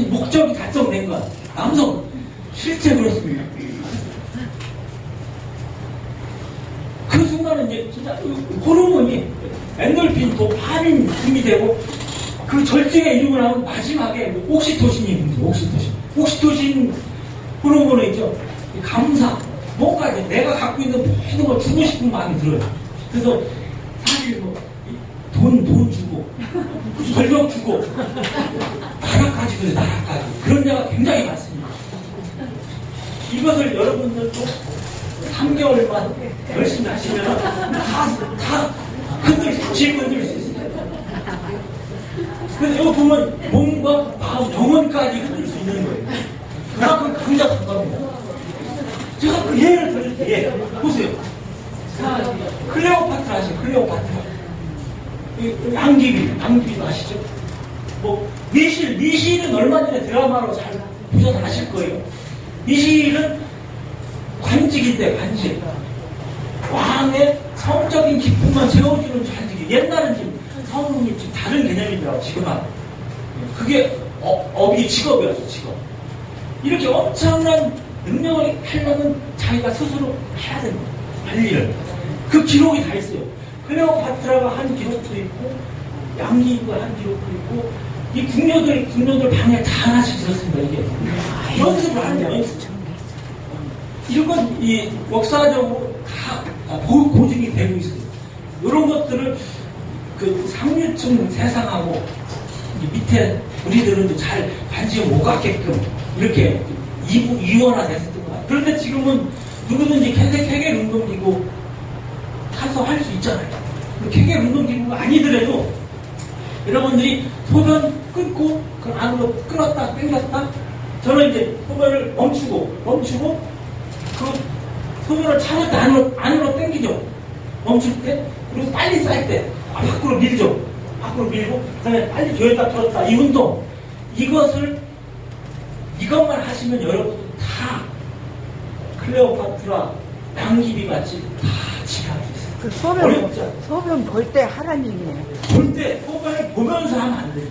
S1: 목적이 달성된 거야. 남성 실제 그렇습니다. 그 순간은 이제 진짜 호르몬이 엔돌핀, 도파민 분이 되고 그 절정에 이르고 나면 마지막에 옥시토신이 있는데 옥시토신 호르몬은 있죠. 감사, 뭔가 이제 내가 갖고 있는 모든 걸 주고 싶은 마음이 들어요. 그래서 사실 뭐 돈 주고 권력 주고 나라까지 그래 나라까지 그런 데가 굉장히 많습니다. 이것을 여러분들도 3개월만 열심히 하시면 다 건들 수 있어요. 그래서 여기 보면 몸과 마음, 영혼까지 흔들 수 있는 거예요. 그만큼 강력한 겁니다. 제가 그 예를 들을게 보세요. 클레오파트라 아시죠? 클레오파트라. 양귀비 아시죠? 뭐 미실은 얼마 전에 드라마로 잘 보셔서 아실 거예요. 미실은 관직인데 관직. 왕의 성적인 기쁨만 채워주는 관직이. 옛날은 지금 성이 지금 다른 개념이더라고 지금은. 그게 업이 직업이었어 직업. 이렇게 엄청난 능력을 하려면 자기가 스스로 해야 됩니다. 관리를. 그 기록이 다 있어요. 클레오파트라가 한 기록도 있고 양귀비가 한 기록도 있고 이 궁녀들 방에 다 하나씩 들었습니다. 이게 연습을 하는 거예요. 이건 이 역사적으로 다 고증이 되고 있어요. 이런 것들을 그 상류층 세상하고 밑에 우리들은 잘 관심을 못 갖게끔 이렇게 이원화됐었던 것 같아요. 그런데 지금은 누구든지 케겔 운동기구 가서 할 수 있잖아요. 케겔 운동기구가 아니더라도 여러분들이 소변 끊고 그 안으로 끊었다 당겼다 저는 이제 소변을 멈추고 그 소변을 차는데 안으로 당기죠. 멈출 때 그리고 빨리 쌀 때 밖으로 밀죠. 밖으로 밀고 그 다음에 빨리 조였다 풀었다 이 운동 이것만 하시면 여러분 다 클레오파트라 양귀비 같이 다 지나갈 수 있어요.
S2: 그
S1: 어렵죠?
S2: 소변 볼 때 하라는 얘기네.
S1: 볼 때 소변을 보면서 하면 안 돼요.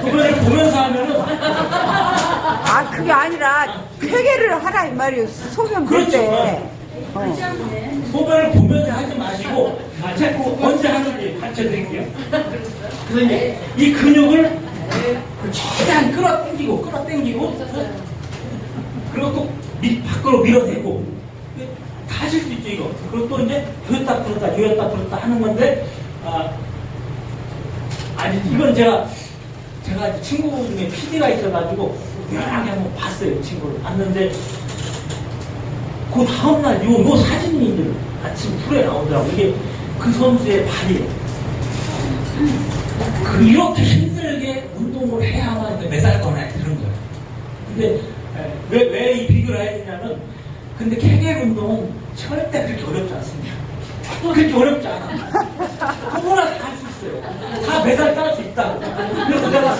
S1: 소변을 보면서 하면은
S2: 아, 그게 아니라 쾌계를 하라 이 말이에요. 소변 볼
S1: 그렇죠.
S2: 때.
S1: 소변을 보면서 하지 마시고 자꾸 언제 하는지 가르쳐 드릴게요. 그래서 이제 이 근육을 최대한 끌어당기고 그리고 또 밖으로 밀어내고 다 하실 수 있죠 이거. 그리고 또 이제 조였다 풀었다 하는 건데 아니 이건 제가 친구 중에 PD가 있어가지고 유연하게 한번 봤어요. 이 친구를 봤는데 그 다음날 요 사진이 이제 아침 풀에 나오더라고. 이게 그 선수의 발이에요. 이렇게 힘들게 운동을 해야만 메달 거나 그런 거예요. 근데 왜 이 비교를 해야 되냐면 근데 케겔 운동은 절대 그렇게 어렵지 않습니다. 그렇게 어렵지 않아. 누구나 다 할 수 있어요. 다 메달 딸 수 있다고. 그래서 내가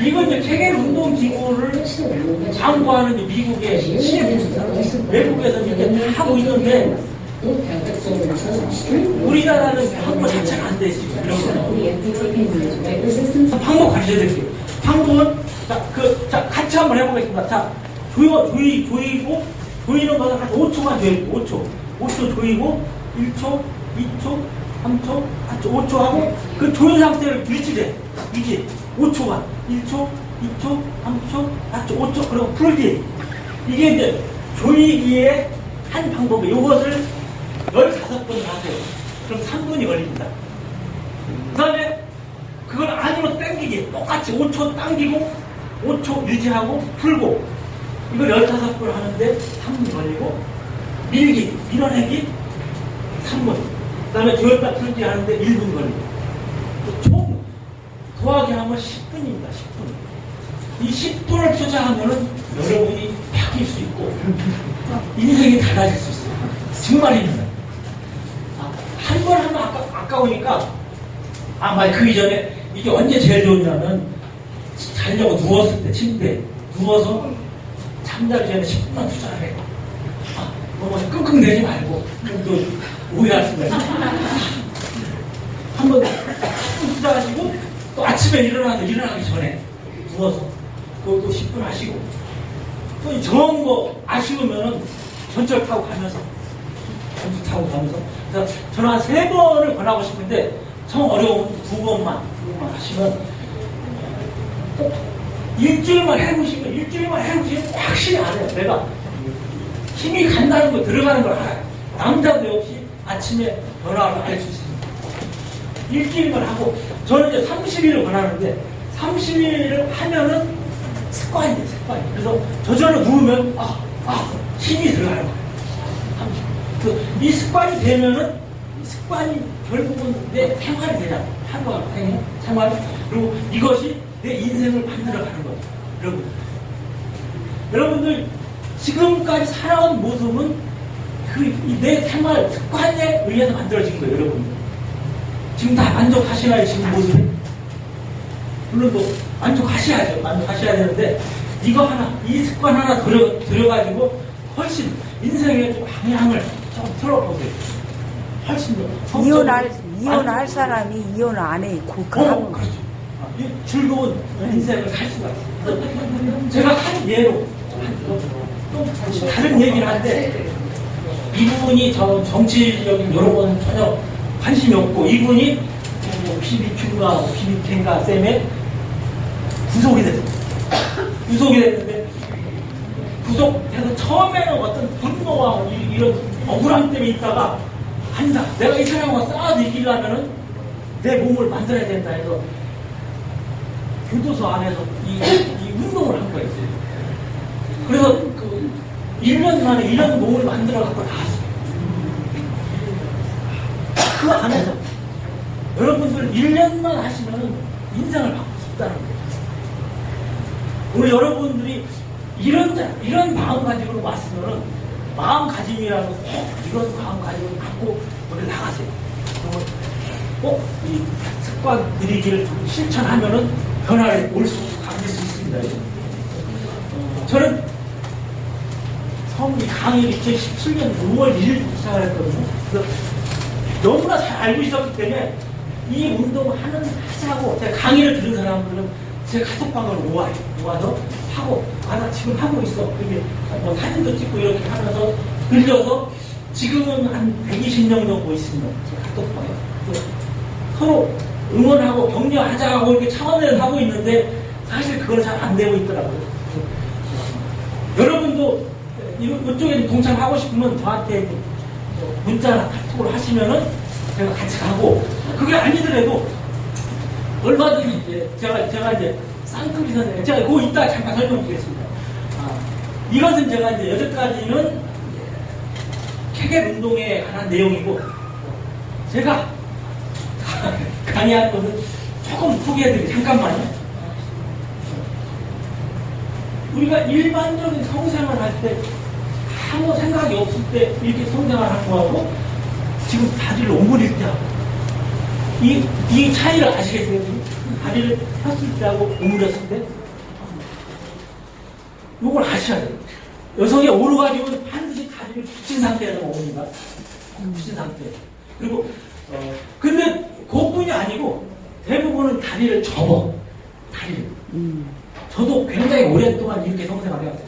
S1: 이건 이제 케겔 운동 기구를 장구하는 미국의 외국에서 이렇게 하고 있는데 우리나라는 방법 자체가 안 돼 있어요. 이런 거. 방법 가르쳐 드릴게요. 방법은 같이 한번 해보겠습니다. 자, 조이는 거는 한 5초만 조이고 5초 조이고 1초, 2초, 3초, 4초, 5초 하고 그 조인 상태를 유지 5초간 1초, 2초, 3초, 4초, 5초 그리고 풀기 이게 이제 조이기의 한 방법이에요. 이것을 15번을 하세요. 그럼 3분이 걸립니다. 그 다음에 그걸 안으로 당기기 똑같이 5초 당기고 5초 유지하고 풀고 이걸 15번 하는데 3분 걸리고 밀어내기 3분 그 다음에 조였다 풀기 하는데 1분 걸리고 총 더하기 하면 10분입니다. 10분 이 10분을 투자하면은 여러분이 바뀔 수 있고 인생이 달라질 수 있어요. 정말입니다. 한 번 하면 아까우니까 그 이전에 이게 언제 제일 좋으냐면 자려고 누웠을 때 침대에 누워서 잠자기 전에 10분만 투자를 해요. 너무 끙끙대지 말고, 또 오해할 수가 있어요. 한번 10분 투자하시고, 또 아침에 일어나기 전에 누워서, 또 10분 하시고, 또 정한 거 아쉬우면은 전철 타고 가면서, 그래서 저는 한 3번을 권하고 싶은데, 정 어려우면 2번만 하시면, 꼭 일주일만 해보시면 확실히 알아요. 내가 힘이 간다는 거, 들어가는 걸 알아요. 남자도 역시 아침에 변화를 알 수 있습니다. 일주일만 하고, 저는 이제 30일을 권하는데, 30일을 하면은 습관이에요, 습관이. 그래서 저절로 누우면, 힘이 들어가는 거예요. 이 습관이 되면은, 이 습관이 결국은 내 생활이 되잖아요. 하루하루 생활. 그리고 이것이 내 인생을 만들어가는 거죠. 여러분들 지금까지 살아온 모습은 내 생활 습관에 의해서 만들어진 거예요. 여러분들 지금 다 만족하시나요? 지금 모습에? 물론 뭐 만족하셔야죠. 만족하셔야 되는데 이거 하나, 이 습관 하나 들여가지고 훨씬 인생의 좀 방향을 좀 틀어보세요. 훨씬 더
S2: 이혼할 사람이 이혼 안 해. 그렇죠.
S1: 즐거운 인생을 살 수가 있어요. 제가 한 예로 좀 다른 얘기를 하는데, 이분이 정치적인 이런 건 전혀 관심이 없고, 이분이 PBQ인가 PBK인가 쌤에 구속이 됐어요. 구속이 됐는데, 구속해서 처음에는 어떤 분노와 이런 억울함 때문에 있다가, 아니다, 내가 이 사람과 싸워서 이기려면은 내 몸을 만들어야 된다 해서 교도소 안에서 이 운동을 한 거예요. 그래서 1년 만에 이런 몸을 만들어 갖고 나왔어요. 그 안에서 여러분들 1년만 하시면 인생을 바꿀 수 있다는 거예요. 오늘 여러분들이 이런 마음가짐으로 왔으면은, 마음가짐이라고 이런 마음가짐을 갖고 오늘 나가세요. 그러면 꼭 이 습관 들이기를 실천하면은 변화를 감질 수 있습니다. 저는 성리 강의를 2017년 6월 1일부터 시작을 했거든요. 그래서 너무나 잘 알고 있었기 때문에 이 운동을 하자고, 제가 강의를 들은 사람들은 제 카톡방을 모아서 하고, 나 지금 하고 있어. 이렇게 뭐 사진도 찍고 이렇게 하면서 들려서 지금은 한 120명 정도 있습니다. 제 카톡방에. 서로 응원하고 격려하자고 이렇게 차원을 하고 있는데, 사실 그건 잘 안 되고 있더라고요. 여러분도 이쪽에 동참하고 싶으면 저한테 문자나 카톡을 하시면은 제가 같이 가고, 그게 아니더라도 얼마든지 제가 이제 쌍꺼풀 선생, 제가 그거 이따 잠깐 설명드리겠습니다. 이것은 제가 이제 여기까지는 케겔 운동에 관한 내용이고, 제가 강의할 것은 조금 소개해드릴게요. 잠깐만요. 우리가 일반적인 성생활 할 때 아무 생각이 없을 때 이렇게 성생활 하는 거하고, 지금 다리를 오므릴 때 하고, 이 차이를 아시겠어요? 다리를 폈을 때하고 오므렸을 때, 이걸 아셔야 돼요. 여성의 오르가즘은 반드시 다리를 붙인 상태에서 오므립니다. 붙인 상태. 그리고 근데 그뿐이 아니고 대부분은 다리를 접어. 다리를. 저도 굉장히 오랫동안 이렇게 성생활을 해왔어요.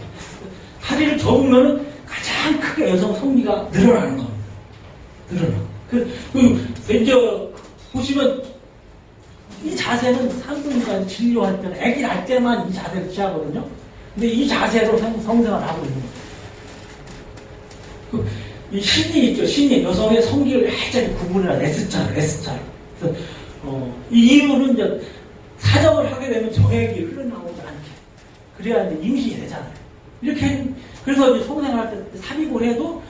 S1: 다리를 접으면 가장 크게 여성 성미가 늘어나는 겁니다. 늘어나. 이제 보시면 이 자세는 산부인과 진료할 때는, 아기 낳을 때만 이 자세를 취하거든요. 근데 이 자세로 성생활을 하고 있는 거예요. 이 신이 있죠. 신이 여성의 성기를 완전히 구분해라. S자로. 그래서 이 이유는 이제 사정을 하게 되면 정액이 흘러나오지 않게. 그래야 이제 임신이 되잖아요. 이렇게, 그래서 이제 성생활 때 삽입을 해도,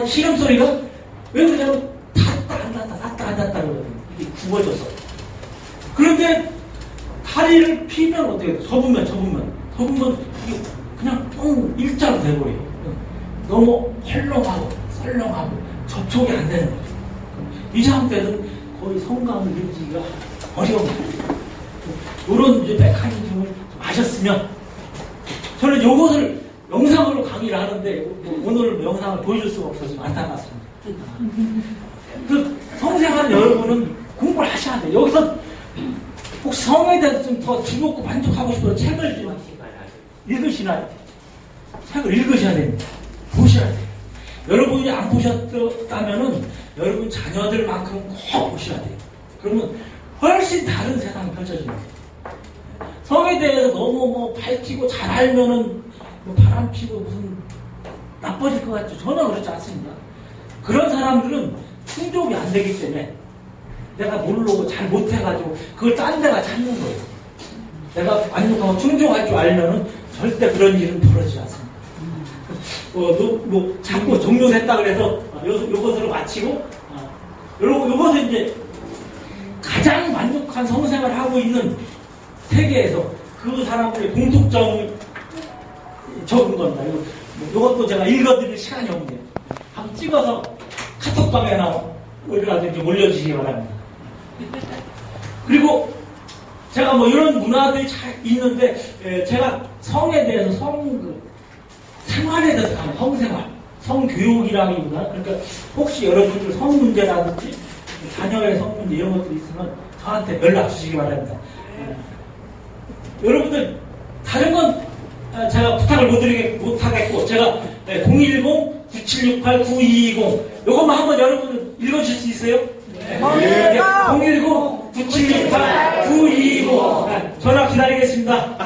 S1: 시름 소리가 왜 그러냐면, 닿았다 안 닿았다 그러거든요. 이게 굽어져서. 그런데 다리를 피면 어떻게 돼? 접으면 이게 그냥 똥 일자로 돼버려요. 너무 헐렁하고 접촉이 안 되는 거죠. 이 상태는 거의 성감을 느끼기가 어려운 거예요. 이런 이제 메커니즘을 아셨으면 저는 요것을 영상으로 강의를 하는데 오늘 영상을 보여줄 수가 없어서 안타깝습니다. 그 성생활 여러분은 공부를 하셔야 돼요. 여기서 혹시 성에 대해서 좀 더 즐겁고 만족하고 싶어서 책을 좀 읽으시나요? 책을 읽으셔야 됩니다. 보셔야 돼요. 여러분이 안 보셨다면은 여러분 자녀들만큼 꼭 보셔야 돼요. 그러면 훨씬 다른 세상이 펼쳐집니다. 성에 대해서 너무 뭐 밝히고 잘 알면은 뭐 바람 피고 무슨 나빠질 것 같죠? 전혀 그렇지 않습니다. 그런 사람들은 충족이 안 되기 때문에 내가 모르고 잘 못해가지고 그걸 딴 데가 찾는 거예요. 내가 만족하고 충족할 줄 알면은 절대 그런 일은 벌어지지 않습니다. 자꾸 종료됐다 그래서 요것으로 마치고 요것은 이제 가장 만족한 성생활을 하고 있는 세계에서 그 사람들의 공통점을 적은 겁니다. 요것도 제가 읽어드릴 시간이 없네요. 한번 찍어서 카톡방에나 어디라든지 올려주시기 바랍니다. 그리고 제가 뭐 이런 문화들이 잘 있는데 제가 성에 대해서 생활에 대해서 하는 성생활, 성교육이라기보다 그러니까 혹시 여러분들 성 문제라든지 자녀의 성 문제 이런 것들이 있으면 저한테 연락 주시기 바랍니다. 여러분들 다른 건 제가 부탁을 못하겠고 제가 010-9768-9220 요것만 한번 여러분들 읽어주실 수 있어요? 네. 010-9768-9220 전화 기다리겠습니다.